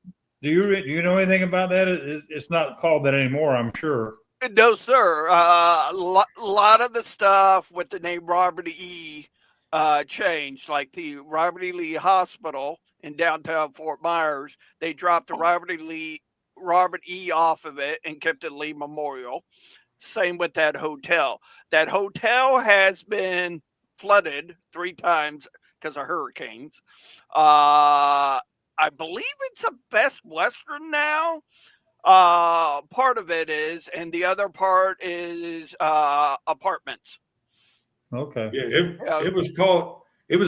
you know anything about that? It's not called that anymore, I'm sure. No, sir. A lot of the stuff with the name Robert E. Changed, like the Robert E. Lee Hospital in downtown Fort Myers. They dropped the Robert E. off of it and kept it Lee Memorial. Same with that hotel. That hotel has been flooded 3 times because of hurricanes. I believe it's a Best Western now. Part of it is, and the other part is apartments. Okay. Yeah, it was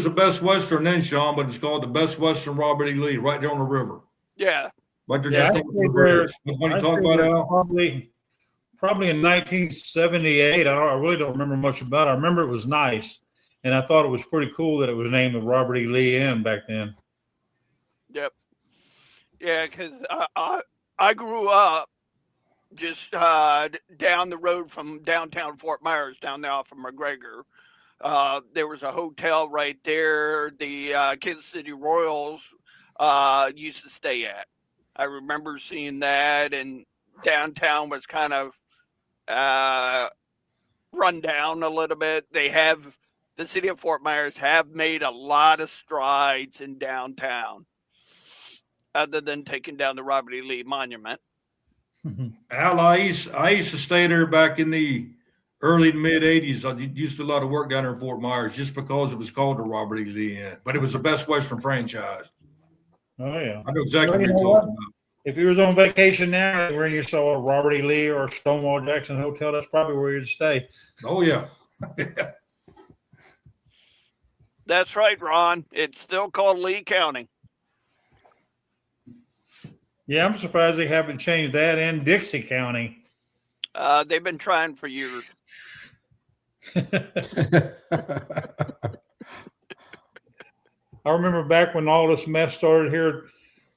the Best Western then, Sean, but it's called the Best Western Robert E. Lee right there on the river. Yeah. Like they're just over the bridge. When you talk about it, probably in 1978. I really don't remember much about it. I remember it was nice, and I thought it was pretty cool that it was named the Robert E. Lee Inn back then. Yep. Yeah, because I grew up just down the road from downtown Fort Myers, down there off of McGregor. There was a hotel right there the Kansas City Royals used to stay at. I remember seeing that, and downtown was kind of run down a little bit. The city of Fort Myers have made a lot of strides in downtown, other than taking down the Robert E. Lee Monument. Al, I used to stay there back in the early to mid 80s. I used to do a lot of work down there in Fort Myers just because it was called the Robert E. Lee Inn. But it was the Best Western franchise. Oh, yeah. I know exactly what you're talking about. If you was on vacation now where you saw a Robert E. Lee or Stonewall Jackson Hotel, that's probably where you'd stay. Oh, yeah. That's right, Ron. It's still called Lee County. Yeah, I'm surprised they haven't changed that in Dixie County. They've been trying for years. I remember back when all this mess started here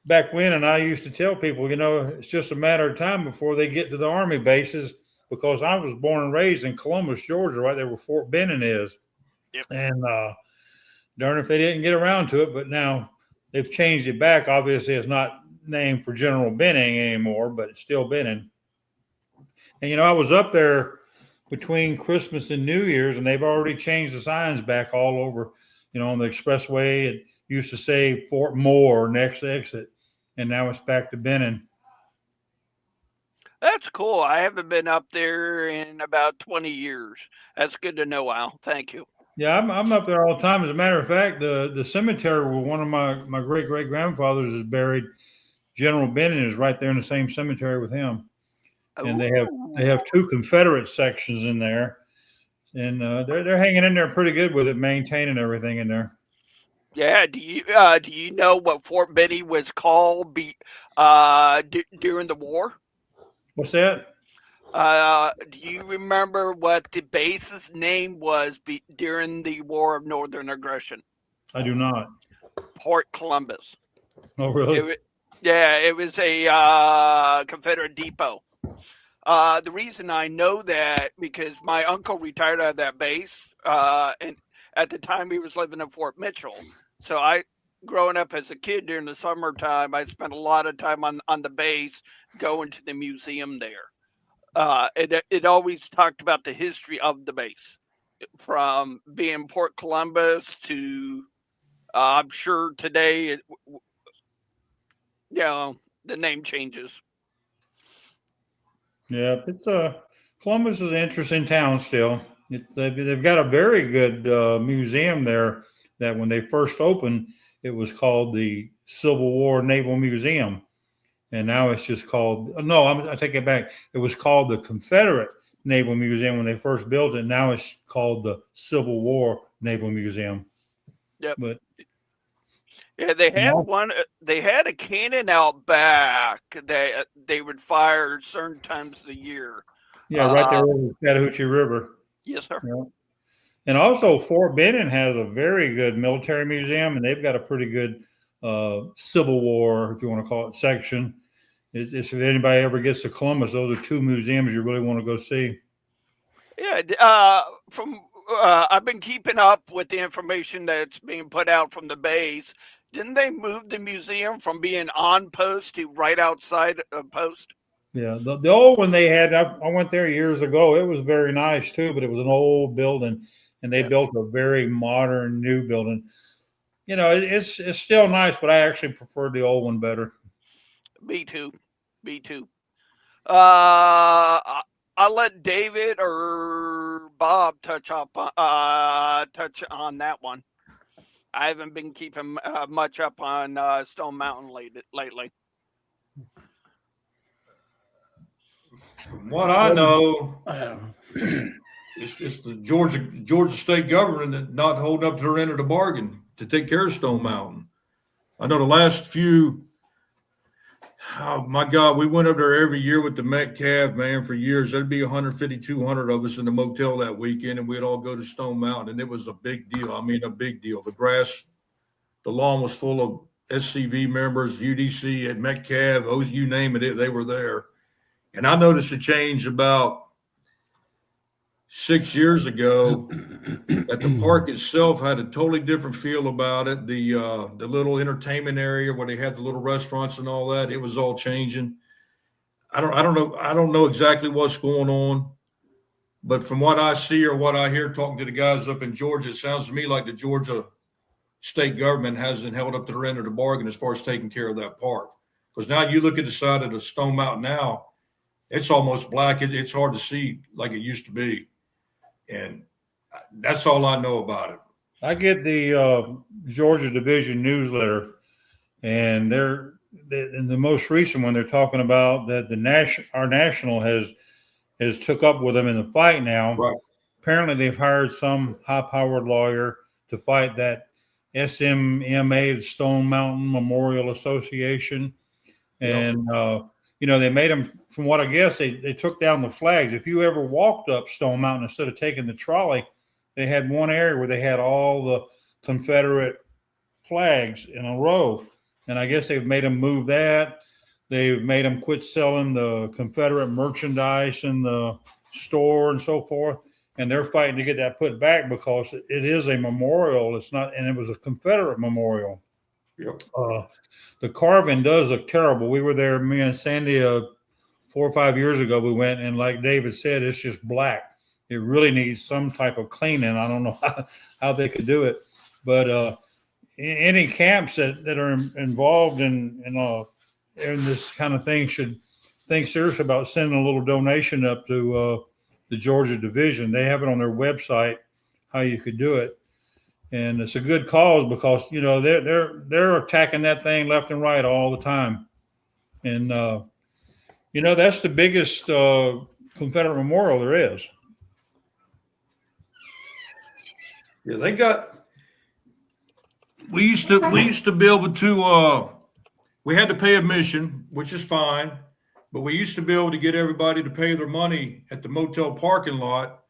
back when, and I used to tell people, it's just a matter of time before they get to the Army bases, because I was born and raised in Columbus, Georgia, right there where Fort Benning is. Yep. And darn if they didn't get around to it, but now they've changed it back. Obviously, it's not named for General Benning anymore, but it's still Benning. And, I was up there between Christmas and New Year's, and they've already changed the signs back all over, on the expressway. It used to say Fort Moore, next exit, and now it's back to Benning. That's cool. I haven't been up there in about 20 years. That's good to know, Al. Thank you. Yeah, I'm up there all the time. As a matter of fact, the cemetery where one of my great grandfathers is buried, General Benning, is right there in the same cemetery with him. And they have Ooh. two Confederate sections in there, and they're hanging in there pretty good with it, maintaining everything in there. Yeah. Do you know what Fort Benning was called during the war? What's that? Do you remember what the base's name was during the War of Northern Aggression? I do not. Port Columbus. Oh, It really? was, yeah, it was a Confederate depot. The reason I know that because my uncle retired at that base, and at the time he was living in Fort Mitchell. So growing up as a kid during the summertime, I spent a lot of time on the base, going to the museum there. It always talked about the history of the base, from being Port Columbus to I'm sure today, the name changes. Yeah, it's Columbus is an interesting town still. They've got a very good museum there. That when they first opened, it was called the Civil War Naval Museum, and now it's just called. No, I take it back. It was called the Confederate Naval Museum when they first built it. Now it's called the Civil War Naval Museum. Yep. But Yeah, they had no, one. They had a cannon out back that they would fire certain times of the year. yeah, right there Uh, over the Chattahoochee River. yes, sir. Yeah. And also, Fort Benning has a very good military museum, and they've got a pretty good Civil War, if you want to call it, section. If anybody ever gets to Columbus, those are two museums you really want to go see. Yeah. From I've been keeping up with the information that's being put out from the base. Didn't they move the museum from being on post to right outside of post? Yeah, the old one they had, I went there years ago. It was very nice too, but it was an old building, and they Yeah, built a very modern new building. You know, it's still nice, but I actually prefer the old one better. me too. Me too. I'll let David or Bob touch on that one. I haven't been keeping much up on Stone Mountain lately. From what I know, I don't know. it's the Georgia state government that not holding up to their end of the bargain to take care of Stone Mountain. I know the last few. Oh my God, we went up there every year with the Metcalf, man, for years. There'd be 150, 200 of us in the motel that weekend, and we'd all go to Stone Mountain, and it was a big deal. I mean, a big deal. The lawn was full of SCV members, UDC at Metcalf, you name it, they were there. And I noticed a change about 6 years ago that the park itself had a totally different feel about it. The little entertainment area where they had the little restaurants and all that, it was all changing. I don't know exactly what's going on, but from what I see or what I hear talking to the guys up in Georgia, it sounds to me like the Georgia state government hasn't held up to their end of the bargain as far as taking care of that park. Because now you look at the side of the Stone Mountain now, it's almost black. It's hard to see like it used to be. And that's all I know about it. I get the Georgia Division newsletter, and in the most recent one, they're talking about that our national has took up with them in the fight now. Right. Apparently, they've hired some high-powered lawyer to fight that SMMA, the Stone Mountain Memorial Association, and they made them. From what I guess, they took down the flags. If you ever walked up Stone Mountain instead of taking the trolley, they had one area where they had all the Confederate flags in a row. And I guess they've made them move that. They've made them quit selling the Confederate merchandise in the store and so forth. And they're fighting to get that put back because it is a memorial. It's not, and it was a Confederate memorial. Yep. The carving does look terrible. We were there, me and Sandy, 4 or 5 years ago. We went, and like David said, it's just black. It really needs some type of cleaning. I don't know how they could do it, but any camps that are involved in this kind of thing should think seriously about sending a little donation up to the Georgia Division. They have it on their website how you could do it, and it's a good cause because they're attacking that thing left and right all the time, and that's the biggest Confederate memorial there is. Yeah, they got. We used to be able to. We had to pay admission, which is fine, but we used to be able to get everybody to pay their money at the motel parking lot,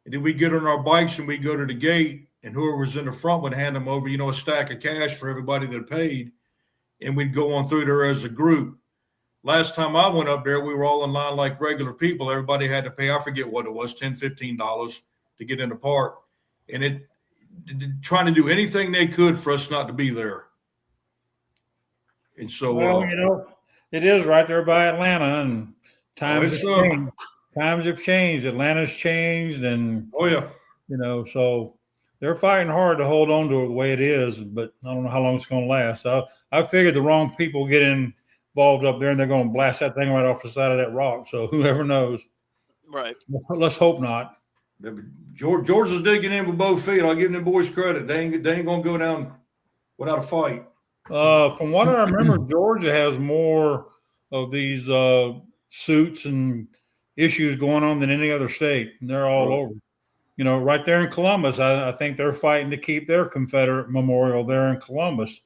and then we get on our bikes and we go to the gate, and whoever was in the front would hand them over, a stack of cash for everybody that paid, and we'd go on through there as a group. Last time I went up there, we were all in line like regular people. Everybody had to pay, I forget what it was, $10, $15 to get in the park, and trying to do anything they could for us not to be there. And so, it is right there by Atlanta, and times have changed. Atlanta's changed, and so they're fighting hard to hold on to it the way it is. But I don't know how long it's going to last. So I figured the wrong people get involved up there, and they're going to blast that thing right off the side of that rock. So whoever knows, right? Let's hope not. Georgia's digging in with both feet. I'll give them boys credit. They ain't going to go down without a fight. From what I remember, Georgia has more of these suits and issues going on than any other state, and they're all over. Right there in Columbus, I think they're fighting to keep their Confederate memorial there in Columbus,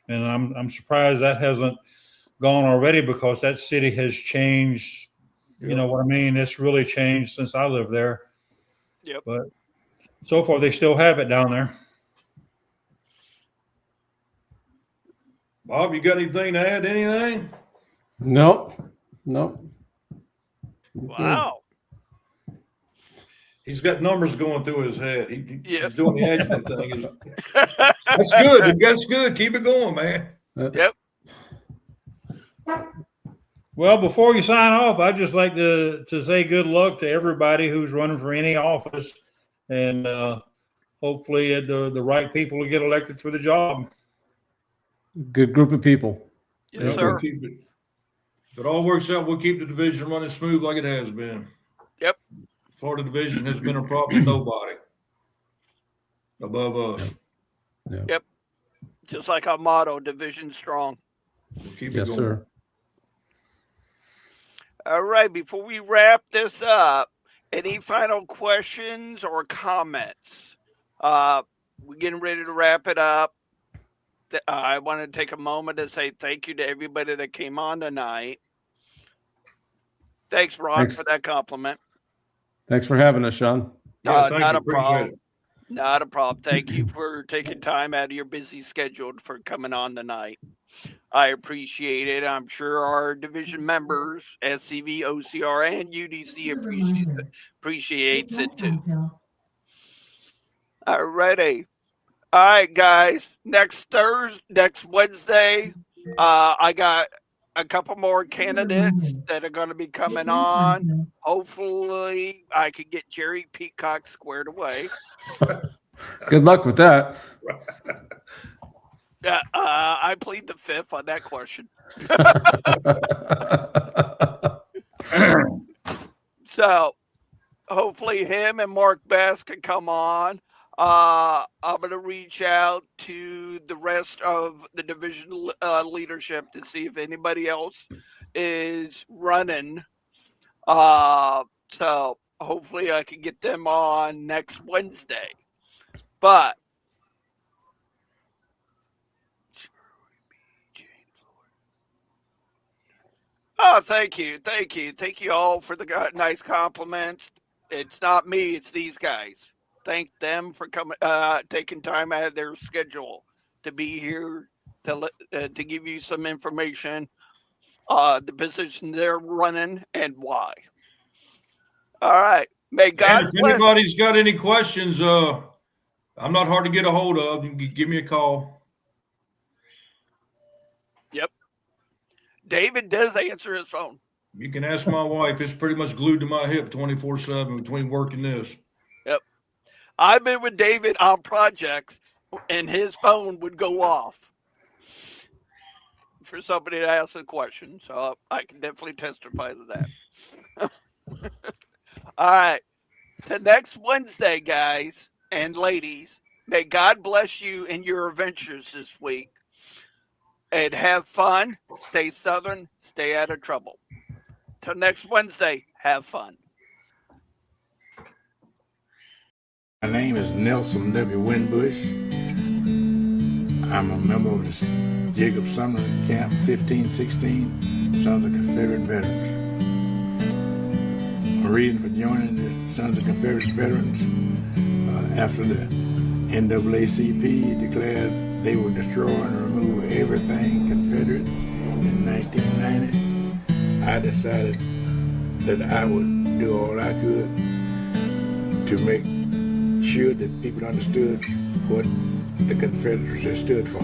and I'm surprised that hasn't gone already because that city has changed. You know what I mean? It's really changed since I lived there. Yep. But so far, they still have it down there. Bob, you got anything to add? Anything? Nope. Wow. He's got numbers going through his head. He's doing the adjunct thing. That's good. That's good. Keep it going, man. Yep. Well, before you sign off, I'd just like to say good luck to everybody who's running for any office, and hopefully the right people will get elected for the job. Good group of people. Yes, sir. If it all works out, we'll keep the division running smooth like it has been. Yep. Florida Division has been a problem. Nobody above us. Yep. Just like our motto, division strong. We'll keep it Yes, going. sir. All right. Before we wrap this up, any final questions or comments? We're getting ready to wrap it up. I want to take a moment to say thank you to everybody that came on tonight. Thanks, Ron, for that compliment. Thanks for having us, Sean. Not a problem. Not a problem. Thank you for taking time out of your busy schedule for coming on tonight. I appreciate it. I'm sure our division members, SCV, OCR, and UDC appreciates it too. All righty. All right, guys. Next Wednesday, I got a couple more candidates that are going to be coming on. Hopefully, I can get Jerry Peacock squared away. Good luck with that. I plead the fifth on that question. So, hopefully, him and Mark Bass can come on. I'm going to reach out to the rest of the division leadership to see if anybody else is running. So hopefully I can get them on next Wednesday. But thank you all for the nice compliments. It's not me, it's these guys. Thank them for coming, taking time out of their schedule to be here to give you some information, the position they're running and why. All right. May God bless. If anybody's got any questions, I'm not hard to get a hold of. You can give me a call. Yep. David does answer his phone. You can ask my wife. It's pretty much glued to my hip 24/7 between work and this. Yep. I've been with David on projects, and his phone would go off for somebody to ask a question, so I can definitely testify to that. All right. To next Wednesday, guys and ladies, may God bless you in your adventures this week. And have fun. Stay Southern. Stay out of trouble. Till next Wednesday, have fun. My name is Nelson W. Winbush. I'm a member of the Jacob Sumner Camp 1516 Sons of Confederate Veterans. My reason for joining the Sons of Confederate Veterans after the NAACP declared they would destroy and remove everything Confederate in 1990, I decided that I would do all I could to make sure that people understood what the Confederacy stood for.